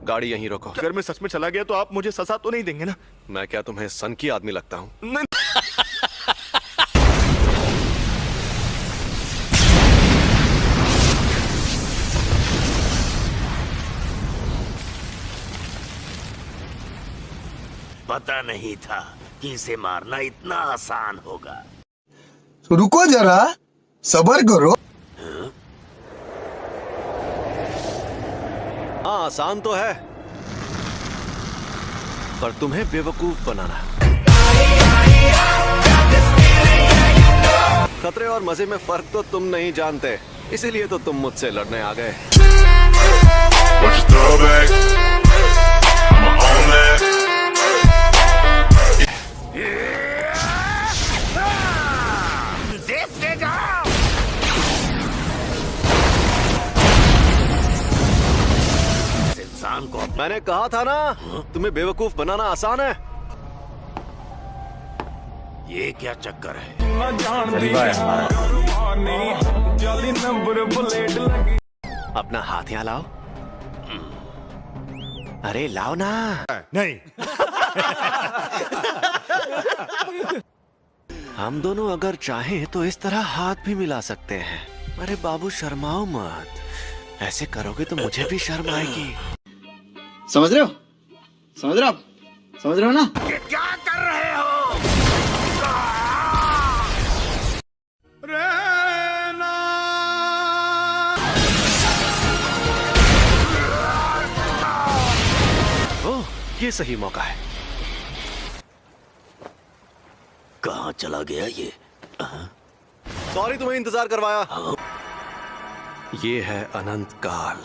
गाड़ी यहीं रोको। अगर मैं सच में चला गया तो आप मुझे सजा तो नहीं देंगे ना? मैं क्या तुम्हें सन की आदमी लगता हूँ? नहीं। पता नहीं था कि इसे मारना इतना आसान होगा। रुको जरा, सब्र करो। हाँ, आसान तो है, पर तुम्हें बेवकूफ बनाना। खतरे और मजे में फर्क तो तुम नहीं जानते, इसीलिए तो तुम मुझसे लड़ने आ गए। देखते जाओ। इंसान को मैंने कहा था ना, तुम्हें बेवकूफ बनाना आसान है। ये क्या चक्कर है? अपना हाथ यहाँ लाओ। अरे लाओ ना। नहीं। हम दोनों अगर चाहें तो इस तरह हाथ भी मिला सकते हैं। अरे बाबू शर्माओ मत, ऐसे करोगे तो मुझे भी शर्म आएगी। समझ रहे हो? समझ रहे हो आप? समझ रहे हो ना? ये क्या कर रहे हो? ओह, ये सही मौका है। कहाँ चला गया ये? सॉरी तुम्हें इंतजार करवाया। ये है अनंत काल।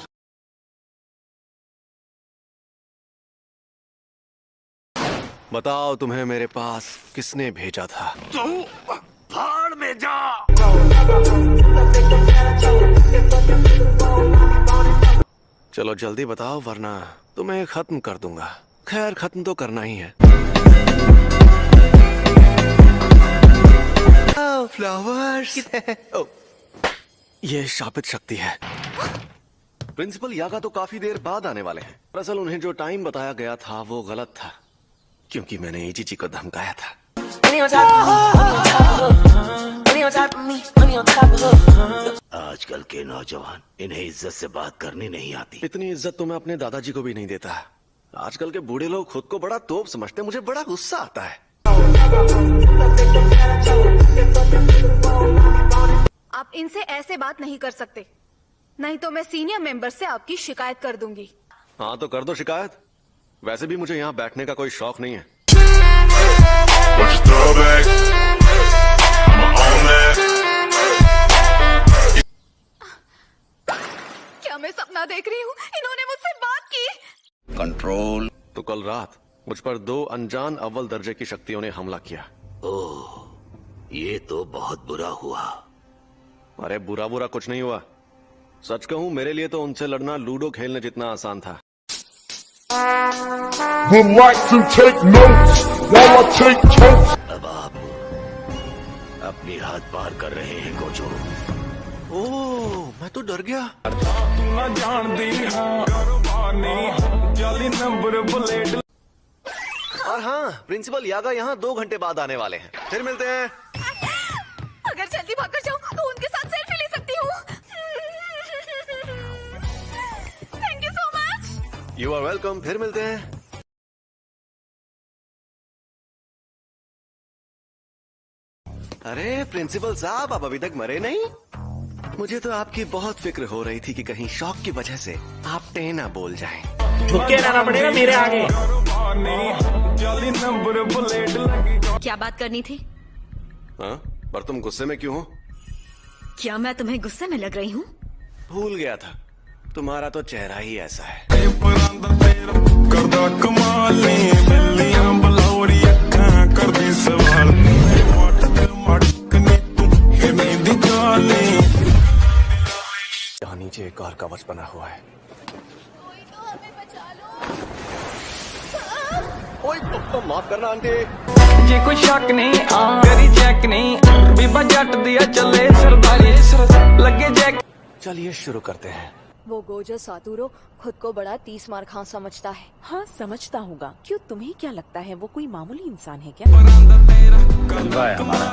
बताओ तुम्हें मेरे पास किसने भेजा था? तू भाड़ में जा। चलो जल्दी बताओ वरना तुम्हें खत्म कर दूंगा। खैर खत्म तो करना ही है। फ्लावर्स। ये शापित शक्ति है। प्रिंसिपल यागा तो काफी देर बाद आने वाले हैं। दरअसल उन्हें जो टाइम बताया गया था वो गलत था, क्योंकि मैंने एजी जी को धमकाया था। आजकल के नौजवान, इन्हें इज्जत से बात करनी नहीं आती। इतनी इज्जत तो मैं अपने दादाजी को भी नहीं देता। आजकल के बूढ़े लोग खुद को बड़ा तोप समझते, मुझे बड़ा गुस्सा आता है। आप इनसे ऐसे बात नहीं कर सकते, नहीं तो मैं सीनियर मेंबर से आपकी शिकायत कर दूंगी। हाँ तो कर दो शिकायत। वैसे भी मुझे यहाँ बैठने का कोई शौक नहीं है। क्या मैं सपना देख रही हूँ? इन्होंने मुझसे बात की। कंट्रोल। तो कल रात मुझ पर 2 अनजान अव्वल दर्जे की शक्तियों ने हमला किया। ओह, ये तो बहुत बुरा हुआ। अरे बुरा बुरा कुछ नहीं हुआ। सच कहूँ मेरे लिए तो उनसे लड़ना लूडो खेलने जितना आसान था। Would like to take notes while I take totes. अब आप अपनी हाथ पार कर रहे हैं गोजो। ओह, मैं तो डर गया। और हाँ, प्रिंसिपल यागा यहाँ 2 घंटे बाद आने वाले हैं। फिर मिलते हैं। अगर जल्दी भाग कर जाऊँ तो उनके साथ सेल्फी ले सकती हूँ। Thank you so much. You are welcome. फिर मिलते हैं। अरे प्रिंसिपल साहब, आप अभी तक मरे नहीं? मुझे तो आपकी बहुत फिक्र हो रही थी कि कहीं शौक की वजह से आप टेना बोल जाएं। झुके रहना पड़ेगा मेरे आगे। क्या बात करनी थी? हाँ, पर तुम गुस्से में क्यों हो? क्या मैं तुम्हें गुस्से में लग रही हूँ? भूल गया था, तुम्हारा तो चेहरा ही ऐसा है। यहाँ नीचे एक और कवच बना हुआ है। ओए, माफ करना आंटी। जे कोई शक नहीं तेरी चेक नहीं बीबा जट दिया चले सरदारी लगे जैक। चलिए शुरू करते हैं। वो गोजो सातुरो खुद को बड़ा 30 मार खां समझता है। हाँ समझता होगा, क्यों तुम्हें क्या लगता है वो कोई मामूली इंसान है क्या? जलवा है हमारा।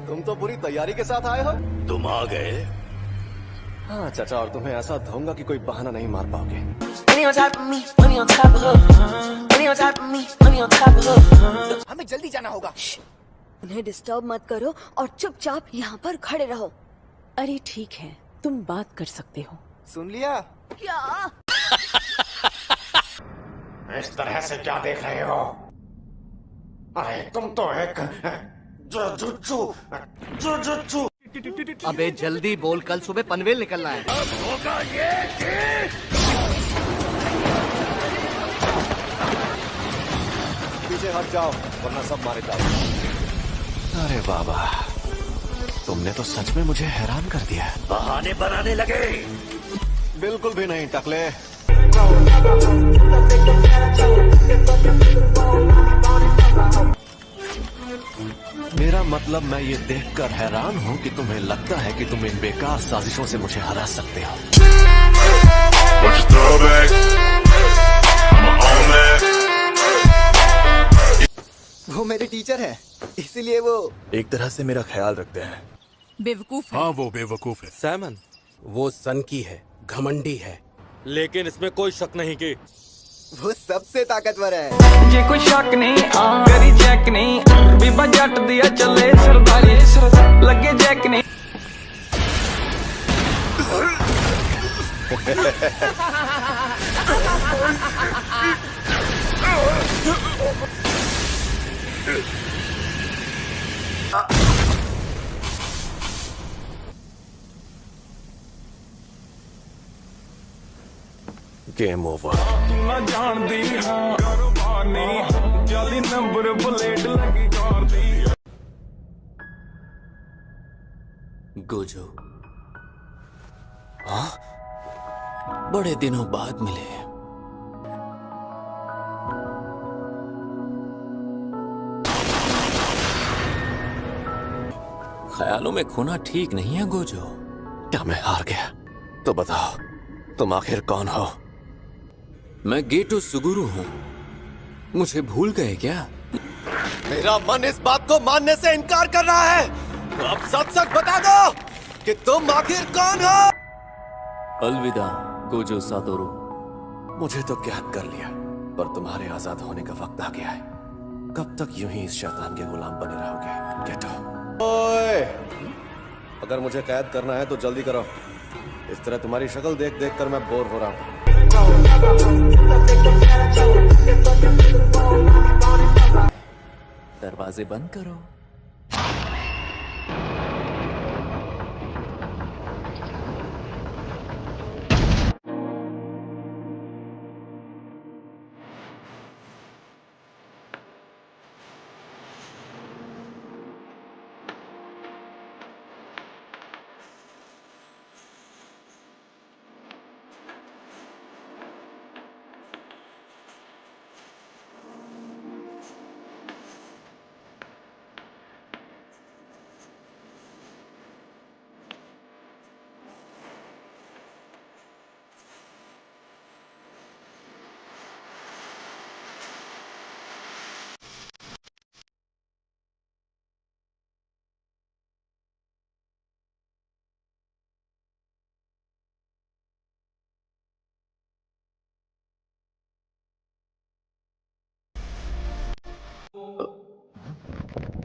तुम तो पूरी तैयारी के साथ आए हो। तुम आ गए। हाँ चाचा, और तुम्हें ऐसा धोऊंगा कि कोई बहाना नहीं मार पाओगे। हमें जल्दी जाना होगा। उन्हें डिस्टर्ब मत करो और चुपचाप यहाँ पर खड़े रहो। अरे ठीक है, तुम बात कर सकते हो। सुन लिया? क्या? इस तरह से क्या देख रहे हो? अरे तुम तो एक जुजुत्सु। अबे जल्दी बोल, कल सुबह पनवेल निकलना है। होगा ये कि पीछे हट जाओ वरना सब मारे जाओ। अरे बाबा, तुमने तो सच में मुझे हैरान कर दिया। बहाने बनाने लगे। बिल्कुल भी नहीं टकले। मेरा मतलब मैं ये देखकर हैरान हूँ कि तुम्हें लगता है कि तुम इन बेकार साजिशों से मुझे हरा सकते हो। वो मेरे टीचर हैं, इसीलिए वो एक तरह से मेरा ख्याल रखते हैं। बेवकूफ है। हाँ वो बेवकूफ है। सैमन वो सन की है, घमंडी है, लेकिन इसमें कोई शक नहीं कि वो सबसे ताकतवर है। जे कोई शक नहीं करी चेक नहीं, बीबा जट दिया चले सरदारी लगे जैक नहीं। Game over. ना जान दी हाँ कुर्बानी, जाली नंबर प्लेट लगी कार दी। गोजो, हाँ बड़े दिनों बाद मिले। ख्यालों में खोना ठीक नहीं है गोजो। क्या मैं हार गया? तो बताओ तुम आखिर कौन हो? मैं गेटो सुगुरु हूँ, मुझे भूल गए क्या? मेरा मन इस बात को मानने से इनकार कर रहा है। तो अब सच सच बता दो कि तुम आखिर कौन हो? अलविदा गोजो सातोरू। मुझे तो कैद कर लिया, पर तुम्हारे आजाद होने का वक्त आ गया है। कब तक यूं ही इस शैतान के गुलाम बने रहोगे? गेटो। ओए, अगर मुझे कैद करना है तो जल्दी करो। इस तरह तुम्हारी शक्ल देख देख कर मैं बोर हो रहा हूँ। दरवाजे बंद करो।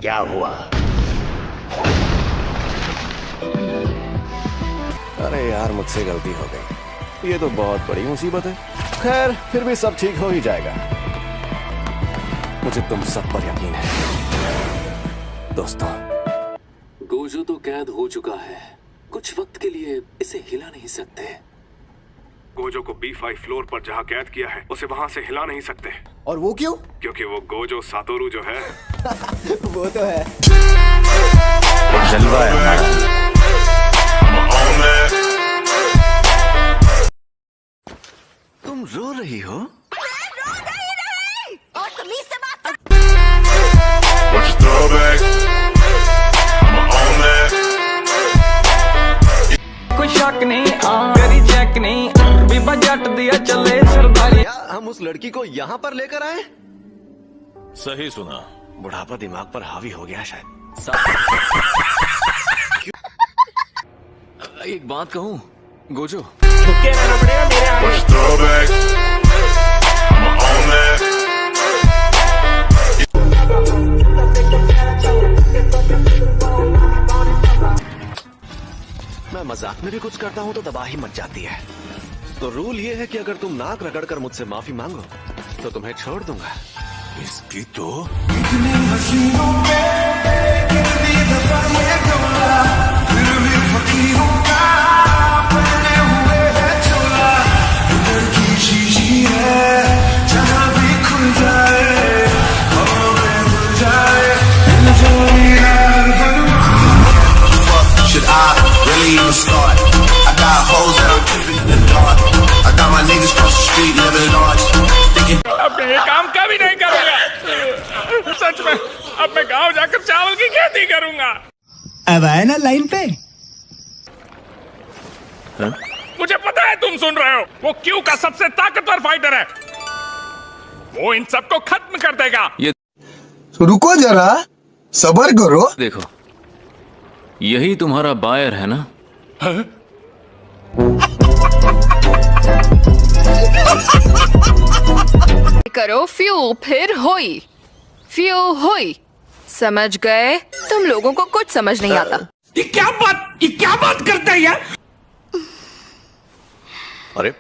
क्या हुआ? अरे यार, मुझसे गलती हो गई। ये तो बहुत बड़ी मुसीबत है। खैर, फिर भी सब ठीक हो ही जाएगा। मुझे तुम सब पर यकीन है दोस्तों। गोजो तो कैद हो चुका है, कुछ वक्त के लिए इसे हिला नहीं सकते। गोजो को B5 फ्लोर पर जहाँ कैद किया है उसे वहाँ से हिला नहीं सकते। और वो क्यों? क्योंकि वो गोजो सातोरू जो है वो तो है। जलवा है हमारा। तुम रो रही हो? मैं रो रही नहीं, और तमीज से बात कर। हम उस लड़की को यहाँ पर लेकर आए? सही सुना। बुढ़ापा दिमाग पर हावी हो गया शायद। एक बात कहूँ गोजो, मैं मजाक में भी कुछ करता हूँ तो तबाही मच जाती है। तो रूल ये है कि अगर तुम नाक रगड़कर मुझसे माफी मांगो तो तुम्हें छोड़ दूंगा। इसकी तो Should I really even start? I got hoes that I'm keeping in the dark. I got my niggas cross the street living large. Thinking अब मैं ये काम कभी नहीं करूंगा। सच में अब मैं गांव जाकर चावल की खेती करूंगा। अब आए ना लाइन पे। मुझे पता है तुम सुन रहे हो। वो क्यू का सबसे ताकतवर फाइटर है। वो इन सबको खत्म कर देगा। ये रुको जरा, सब्र करो। देखो, यही तुम्हारा बायर है ना? करो फ्यू फिर होई, फ्यू होई। समझ गए? तुम लोगों को कुछ समझ नहीं आता। ये क्या बात करता है यार? अरे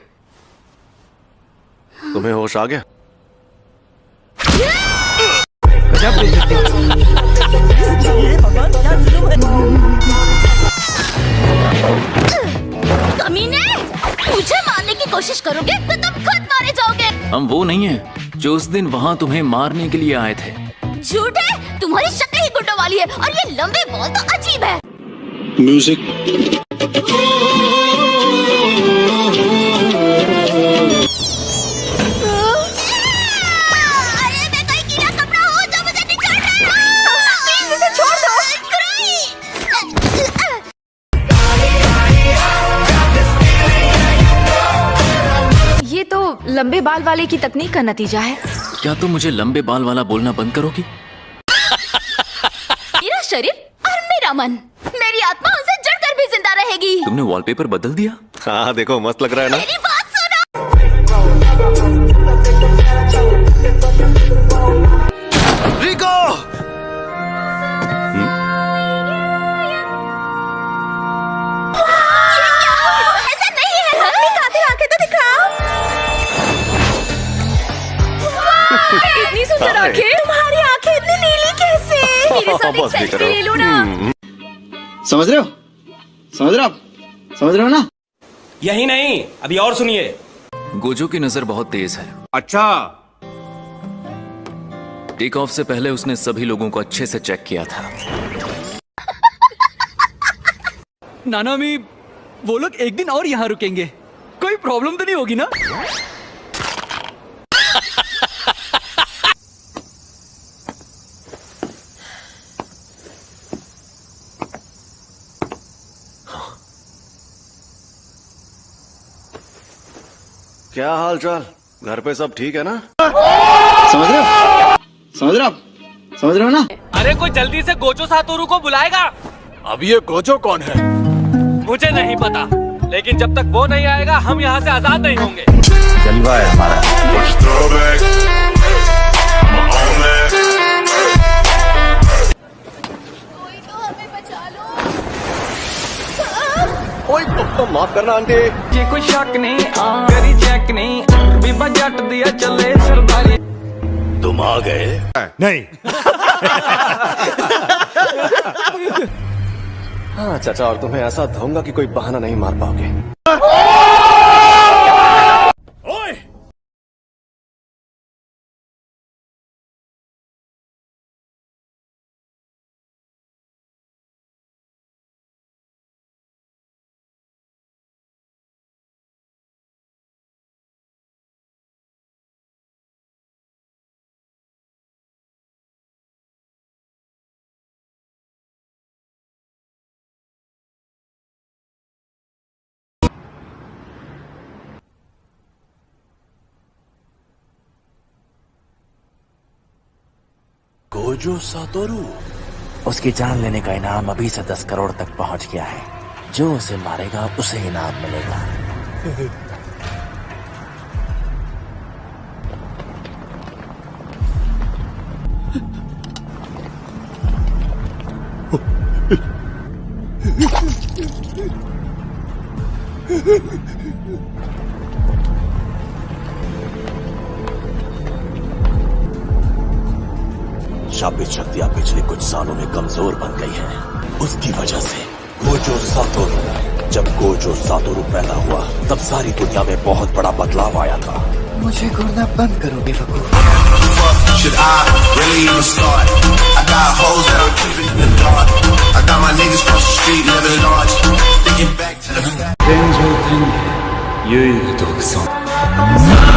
तुम्हें होश आ गया? कमीने, मुझे मारने की कोशिश करोगे तो तुम खुद मारे जाओगे। हम वो नहीं है जो उस दिन वहाँ तुम्हें मारने के लिए आए थे। झूठ है, तुम्हारी शक्ल ही गुंडों वाली है और ये लंबे बॉल तो अजीब है। म्यूजिक। अरे मैं कोई कीड़ा कपड़ा हूँ जो मुझे निकाल रहा है। प्लीज इसे छोड़ दो। ये तो लंबे बाल वाले की तकनीक का नतीजा है। क्या तुम मुझे लंबे बाल वाला बोलना बंद करोगी? मेरा शरीर और मेरा मन, मेरी आत्मा उनसे जुड़कर भी जिंदा रहेगी। तुमने वॉलपेपर बदल दिया? हाँ देखो मस्त लग रहा है ना? मेरी बात सुनो। रिको! ऐसा नहीं है। दिखाते आंखें तो दिखाओ। इतनी सुंदर आंखें। तुम्हारी आंखें इतनी नीली कैसे? मेरे साथ एक सेल्फी ले लो ना। समझ रहे हो? समझ रहे हो आप? समझ रहे हो ना? यही नहीं, अभी और सुनिए। गोजो की नजर बहुत तेज है। अच्छा। टेक ऑफ से पहले उसने सभी लोगों को अच्छे से चेक किया था। नानामी, वो लोग एक दिन और यहाँ रुकेंगे। कोई प्रॉब्लम तो नहीं होगी ना? क्या हाल चाल? घर पे सब ठीक है ना? समझ रहे हो? समझ रहे हो आप? समझ रहे हो ना? अरे कोई जल्दी से गोजो सातोरू को बुलाएगा। अब ये गोजो कौन है? मुझे नहीं पता, लेकिन जब तक वो नहीं आएगा हम यहाँ से आजाद नहीं होंगे। जलवा है हमारा। कोई तो हमें बचा लो। ओए माफ करना आंटी। ये कोई शक नहीं, करी चेक नहीं, बीबा जट दिया चले सरदारी। तुम आ गए? नहीं। हाँ चाचा, और तुम्हें ऐसा धोऊंगा कि कोई बहाना नहीं मार पाओगे। ओए! Gojo Satoru. उसकी जान लेने का इनाम अभी से 10 करोड़ तक पहुंच गया है। जो उसे मारेगा उसे इनाम मिलेगा। शापित शक्तियां पिछले कुछ सालों में कमजोर बन गई हैं। उसकी वजह से गोजो सातोरू, जब गोजो सातोरू पैदा हुआ तब सारी दुनिया में बहुत बड़ा बदलाव आया था। मुझे घूरना बंद करो बेवकूफ। Should I really even start? I got hoes that I'm keeping in the dark. I got my niggas cross the street living large. Thinking back to the 天上天下唯我独尊